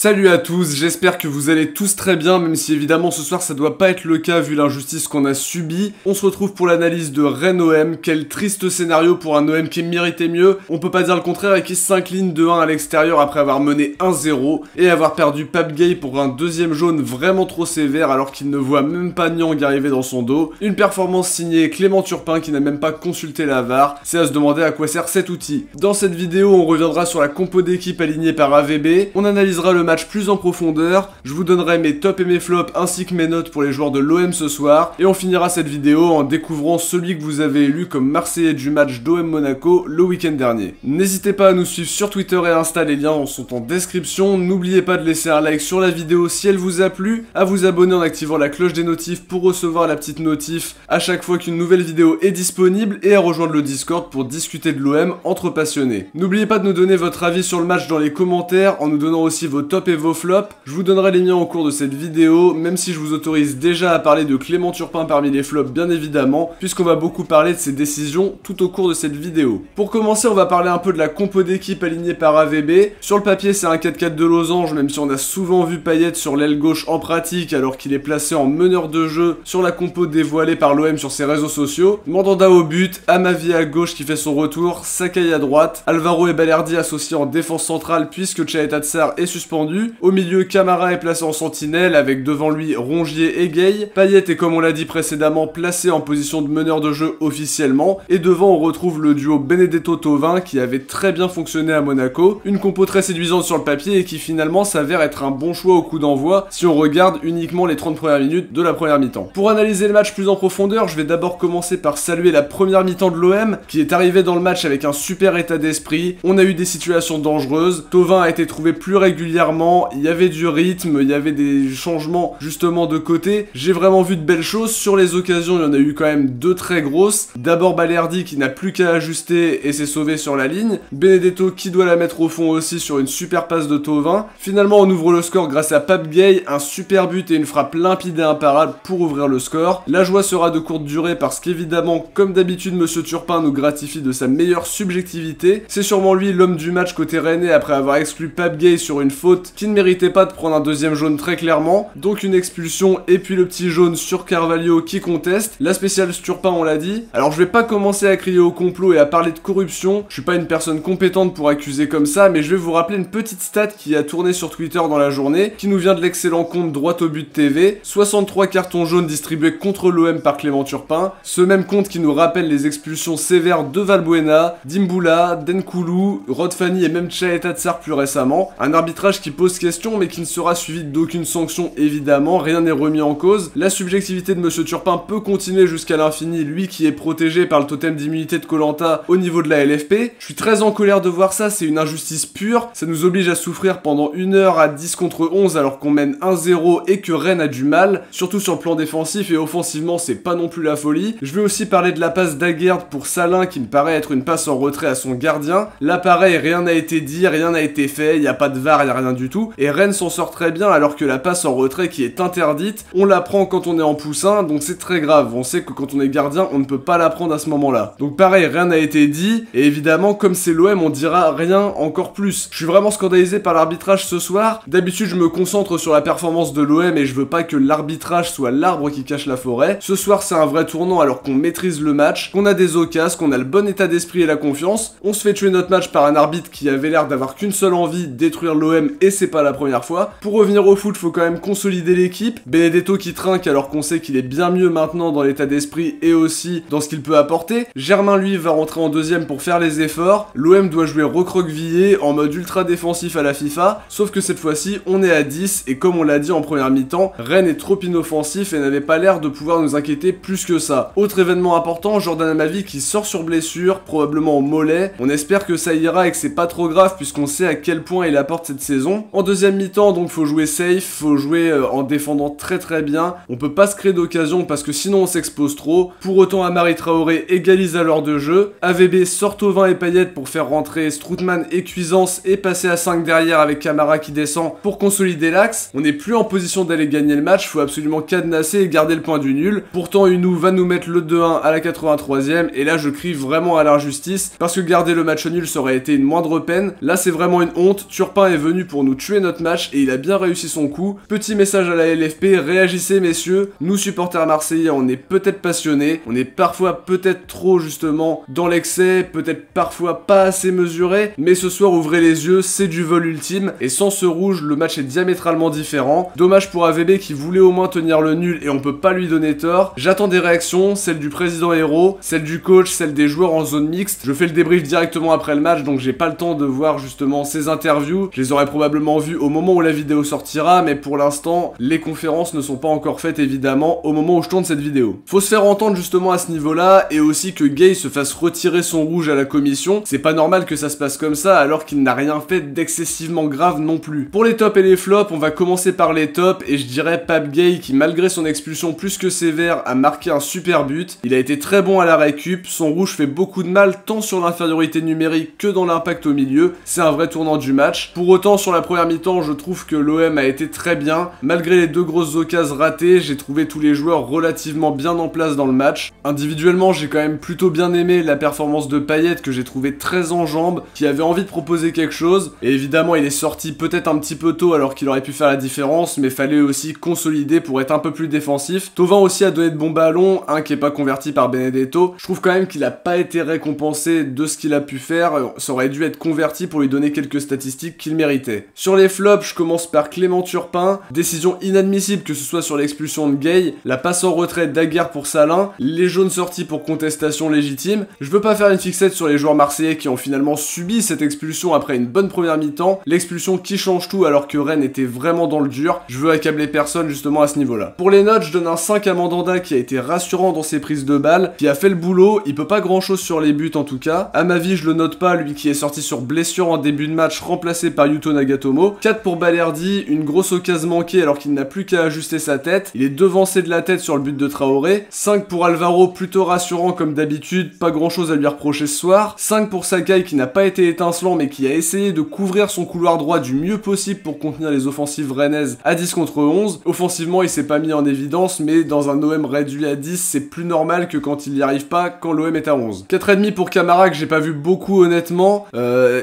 Salut à tous, j'espère que vous allez tous très bien, même si évidemment ce soir ça doit pas être le cas vu l'injustice qu'on a subie. On se retrouve pour l'analyse de Rennes OM, quel triste scénario pour un OM qui méritait mieux, on peut pas dire le contraire et qui s'incline de 1 à l'extérieur après avoir mené 1-0 et avoir perdu Pape Gueye pour un deuxième jaune vraiment trop sévère alors qu'il ne voit même pas Niang arriver dans son dos. Une performance signée Clément Turpin qui n'a même pas consulté la VAR, c'est à se demander à quoi sert cet outil. Dans cette vidéo on reviendra sur la compo d'équipe alignée par AVB, on analysera le match plus en profondeur, je vous donnerai mes tops et mes flops ainsi que mes notes pour les joueurs de l'OM ce soir, et on finira cette vidéo en découvrant celui que vous avez élu comme Marseillais du match d'OM Monaco le week-end dernier. N'hésitez pas à nous suivre sur Twitter et Insta, les liens sont en description, n'oubliez pas de laisser un like sur la vidéo si elle vous a plu, à vous abonner en activant la cloche des notifs pour recevoir la petite notif à chaque fois qu'une nouvelle vidéo est disponible, et à rejoindre le Discord pour discuter de l'OM entre passionnés. N'oubliez pas de nous donner votre avis sur le match dans les commentaires en nous donnant aussi vos tops et vos flops, je vous donnerai les miens au cours de cette vidéo, même si je vous autorise déjà à parler de Clément Turpin parmi les flops bien évidemment, puisqu'on va beaucoup parler de ses décisions tout au cours de cette vidéo. Pour commencer, on va parler un peu de la compo d'équipe alignée par AVB. Sur le papier c'est un 4-4 de losange, même si on a souvent vu Payet sur l'aile gauche en pratique alors qu'il est placé en meneur de jeu sur la compo dévoilée par l'OM sur ses réseaux sociaux. Mandanda au but, Amavi à gauche qui fait son retour, Sakai à droite, Alvaro et Balerdi associés en défense centrale puisque Tchaeta Tsar est suspendu. Au milieu, Camara est placé en sentinelle avec devant lui Rongier et Gueye. Payet est, comme on l'a dit précédemment, placé en position de meneur de jeu officiellement. Et devant on retrouve le duo Benedetto-Thauvin qui avait très bien fonctionné à Monaco. Une compo très séduisante sur le papier et qui finalement s'avère être un bon choix au coup d'envoi si on regarde uniquement les 30 premières minutes de la première mi-temps. Pour analyser le match plus en profondeur, je vais d'abord commencer par saluer la première mi-temps de l'OM qui est arrivé dans le match avec un super état d'esprit. On a eu des situations dangereuses, Thauvin a été trouvé plus régulièrement, il y avait du rythme, il y avait des changements justement de côté. J'ai vraiment vu de belles choses. Sur les occasions, il y en a eu quand même deux très grosses. D'abord Balerdi qui n'a plus qu'à ajuster et s'est sauvé sur la ligne. Benedetto qui doit la mettre au fond aussi sur une super passe de Thauvin. Finalement, on ouvre le score grâce à Pape Gueye, un super but et une frappe limpide et imparable pour ouvrir le score. La joie sera de courte durée parce qu'évidemment, comme d'habitude, Monsieur Turpin nous gratifie de sa meilleure subjectivité. C'est sûrement lui l'homme du match côté rennais après avoir exclu Pape Gueye sur une faute qui ne méritait pas de prendre un deuxième jaune très clairement, donc une expulsion et puis le petit jaune sur Carvalho qui conteste. La spéciale Turpin, on l'a dit. Alors je vais pas commencer à crier au complot et à parler de corruption, je suis pas une personne compétente pour accuser comme ça, mais je vais vous rappeler une petite stat qui a tourné sur Twitter dans la journée, qui nous vient de l'excellent compte Droit au but TV, 63 cartons jaunes distribués contre l'OM par Clément Turpin, ce même compte qui nous rappelle les expulsions sévères de Valbuena, Dimboula, Denkoulou, Rodfani et même Tchaeta Tsar plus récemment, un arbitrage qui pose question mais qui ne sera suivi d'aucune sanction évidemment, rien n'est remis en cause. La subjectivité de Monsieur Turpin peut continuer jusqu'à l'infini, lui qui est protégé par le totem d'immunité de Koh-Lanta au niveau de la LFP. Je suis très en colère de voir ça, c'est une injustice pure, ça nous oblige à souffrir pendant 1 heure à 10 contre 11 alors qu'on mène 1-0 et que Rennes a du mal, surtout sur le plan défensif et offensivement c'est pas non plus la folie. Je vais aussi parler de la passe d'Aguerd pour Salin qui me paraît être une passe en retrait à son gardien. Là pareil, rien n'a été dit, rien n'a été fait, il n'y a pas de VAR, il n'y a rien du tout, et Rennes s'en sort très bien alors que la passe en retrait qui est interdite, on la prend quand on est en poussin, donc c'est très grave, on sait que quand on est gardien, on ne peut pas la prendre à ce moment-là. Donc pareil, rien n'a été dit, et évidemment, comme c'est l'OM, on dira rien encore plus. Je suis vraiment scandalisé par l'arbitrage ce soir, d'habitude je me concentre sur la performance de l'OM et je veux pas que l'arbitrage soit l'arbre qui cache la forêt. Ce soir c'est un vrai tournant alors qu'on maîtrise le match, qu'on a des occasions, qu'on a le bon état d'esprit et la confiance, on se fait tuer notre match par un arbitre qui avait l'air d'avoir qu'une seule envie, détruire l'OM, et c'est pas la première fois. Pour revenir au foot, faut quand même consolider l'équipe. Benedetto qui trinque alors qu'on sait qu'il est bien mieux maintenant dans l'état d'esprit et aussi dans ce qu'il peut apporter. Germain lui va rentrer en deuxième pour faire les efforts. L'OM doit jouer recroquevillé en mode ultra défensif à la FIFA, sauf que cette fois-ci on est à 10 et comme on l'a dit en première mi-temps, Rennes est trop inoffensif et n'avait pas l'air de pouvoir nous inquiéter plus que ça. Autre événement important, Jordan Amavi qui sort sur blessure, probablement au mollet. On espère que ça ira et que c'est pas trop grave puisqu'on sait à quel point il apporte cette saison. En deuxième mi-temps, donc faut jouer safe, faut jouer en défendant très bien. On peut pas se créer d'occasion parce que sinon on s'expose trop. Pour autant, Amari Traoré égalise à l'heure de jeu. AVB sort Thauvin et Payet pour faire rentrer Strootman et Cuisance et passer à 5 derrière avec Camara qui descend pour consolider l'axe. On n'est plus en position d'aller gagner le match, faut absolument cadenasser et garder le point du nul. Pourtant, Unou va nous mettre le 2-1 à la 83e et là je crie vraiment à l'injustice parce que garder le match nul ça aurait été une moindre peine. Là c'est vraiment une honte. Turpin est venu pour nous nous tuer notre match et il a bien réussi son coup. Petit message à la LFP, réagissez messieurs, nous supporters marseillais on est peut-être passionnés, on est parfois peut-être trop justement dans l'excès, peut-être parfois pas assez mesuré, mais ce soir ouvrez les yeux, c'est du vol ultime et sans ce rouge le match est diamétralement différent. Dommage pour AVB qui voulait au moins tenir le nul et on peut pas lui donner tort. J'attends des réactions, celle du président Héros, celle du coach, celle des joueurs en zone mixte. Je fais le débrief directement après le match donc j'ai pas le temps de voir justement ces interviews. Je les aurais probablement vues au moment où la vidéo sortira, mais pour l'instant les conférences ne sont pas encore faites évidemment au moment où je tourne cette vidéo. Faut se faire entendre justement à ce niveau là et aussi que Gay se fasse retirer son rouge à la commission. C'est pas normal que ça se passe comme ça alors qu'il n'a rien fait d'excessivement grave non plus. Pour les tops et les flops, on va commencer par les tops et je dirais Pape Gay qui malgré son expulsion plus que sévère a marqué un super but. Il a été très bon à la récup, son rouge fait beaucoup de mal tant sur l'infériorité numérique que dans l'impact au milieu. C'est un vrai tournant du match. Pour autant sur la première mi-temps je trouve que l'OM a été très bien. Malgré les 2 grosses occasions ratées, j'ai trouvé tous les joueurs relativement bien en place dans le match. Individuellement j'ai quand même plutôt bien aimé la performance de Payet que j'ai trouvé très en jambes, qui avait envie de proposer quelque chose. Et évidemment il est sorti peut-être un petit peu tôt alors qu'il aurait pu faire la différence, mais fallait aussi consolider pour être un peu plus défensif. Thauvin aussi a donné de bons ballons, un qui est pas converti par Benedetto. Je trouve quand même qu'il a pas été récompensé de ce qu'il a pu faire, ça aurait dû être converti pour lui donner quelques statistiques qu'il méritait. Sur les flops, je commence par Clément Turpin, décision inadmissible que ce soit sur l'expulsion de Gay, la passe en retrait d'Aguerre pour Salin, les jaunes sortis pour contestation légitime. Je veux pas faire une fixette sur les joueurs marseillais qui ont finalement subi cette expulsion après une bonne première mi-temps, l'expulsion qui change tout alors que Rennes était vraiment dans le dur. Je veux accabler personne justement à ce niveau-là. Pour les notes, je donne un 5 à Mandanda qui a été rassurant dans ses prises de balles, qui a fait le boulot, il peut pas grand chose sur les buts en tout cas. À ma vie, je le note pas, lui qui est sorti sur blessure en début de match, remplacé par Yuto Nagatomo. 4 pour Balerdi, une grosse occasion manquée alors qu'il n'a plus qu'à ajuster sa tête. Il est devancé de la tête sur le but de Traoré. 5 pour Alvaro, plutôt rassurant comme d'habitude, pas grand chose à lui reprocher ce soir. 5 pour Sakai qui n'a pas été étincelant mais qui a essayé de couvrir son couloir droit du mieux possible pour contenir les offensives rennaises à 10 contre 11. Offensivement, il s'est pas mis en évidence, mais dans un OM réduit à 10, c'est plus normal que quand il y arrive pas quand l'OM est à 11. 4,5 pour Camara que j'ai pas vu beaucoup honnêtement.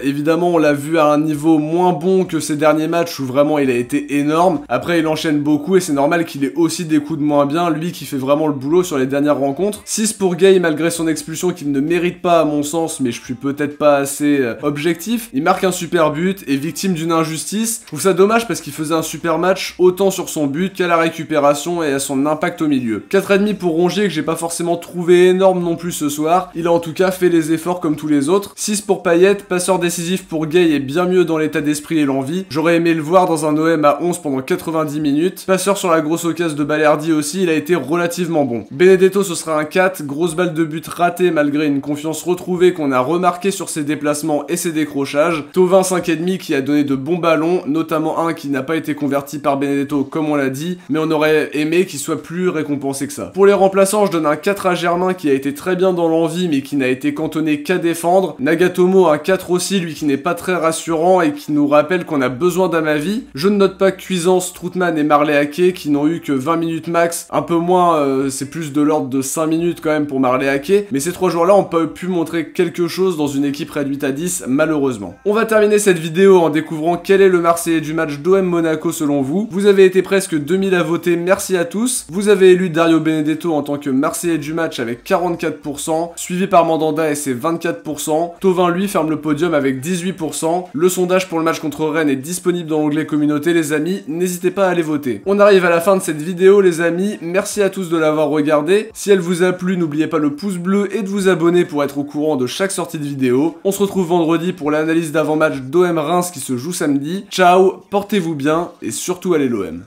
Évidemment, on l'a vu à un niveau moins bon que ces derniers matchs où vraiment il a été énorme. Après, il enchaîne beaucoup et c'est normal qu'il ait aussi des coups de moins bien, lui qui fait vraiment le boulot sur les dernières rencontres. 6 pour Gay malgré son expulsion qu'il ne mérite pas à mon sens, mais je suis peut-être pas assez objectif. Il marque un super but et victime d'une injustice. Je trouve ça dommage parce qu'il faisait un super match autant sur son but qu'à la récupération et à son impact au milieu. 4,5 pour Rongier que j'ai pas forcément trouvé énorme non plus ce soir. Il a en tout cas fait les efforts comme tous les autres. 6 pour Payet, passeur décisif pour Gay et bien mieux dans l'état d'esprit et l'envie. J'aurais aimé le voir dans un OM à 11 pendant 90 minutes. Passeur sur la grosse occasion de Balerdi aussi, il a été relativement bon. Benedetto ce sera un 4, grosse balle de but ratée malgré une confiance retrouvée qu'on a remarqué sur ses déplacements et ses décrochages. Thauvin 5,5 qui a donné de bons ballons, notamment un qui n'a pas été converti par Benedetto comme on l'a dit, mais on aurait aimé qu'il soit plus récompensé que ça. Pour les remplaçants, je donne un 4 à Germain qui a été très bien dans l'envie mais qui n'a été cantonné qu'à défendre. Nagatomo un 4 aussi, lui qui n'est pas très rassurant et qui nous rappelle qu'on a besoin d'Amavi. Je ne note pas Cuisance, Strootman et Marley Ake qui n'ont eu que 20 minutes max, un peu moins, c'est plus de l'ordre de 5 minutes quand même pour Marley Ake, mais ces 3 joueurs-là ont pas pu montrer quelque chose dans une équipe réduite à 10, malheureusement. On va terminer cette vidéo en découvrant quel est le Marseillais du match d'OM Monaco selon vous. Vous avez été presque 2000 à voter, merci à tous. Vous avez élu Dario Benedetto en tant que Marseillais du match avec 44%, suivi par Mandanda et ses 24%. Thauvin lui ferme le podium avec 18%. Le sondage pour le match contre Rennes est disponible dans l'onglet communauté les amis, n'hésitez pas à aller voter. On arrive à la fin de cette vidéo les amis, merci à tous de l'avoir regardé. Si elle vous a plu, n'oubliez pas le pouce bleu et de vous abonner pour être au courant de chaque sortie de vidéo. On se retrouve vendredi pour l'analyse d'avant-match d'OM Reims qui se joue samedi. Ciao, portez-vous bien et surtout allez l'OM.